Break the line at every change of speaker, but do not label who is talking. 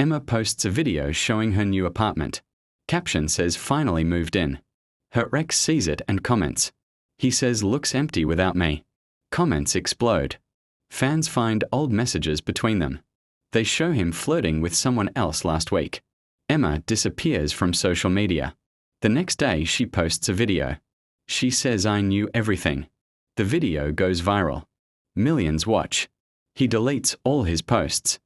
Emma posts a video showing her new apartment. Caption says finally moved in. Her ex sees it and comments. He says looks empty without me. Comments explode. Fans find old messages between them. They show him flirting with someone else last week. Emma disappears from social media. The next day she posts a video. She says I knew everything. The video goes viral. Millions watch. He deletes all his posts.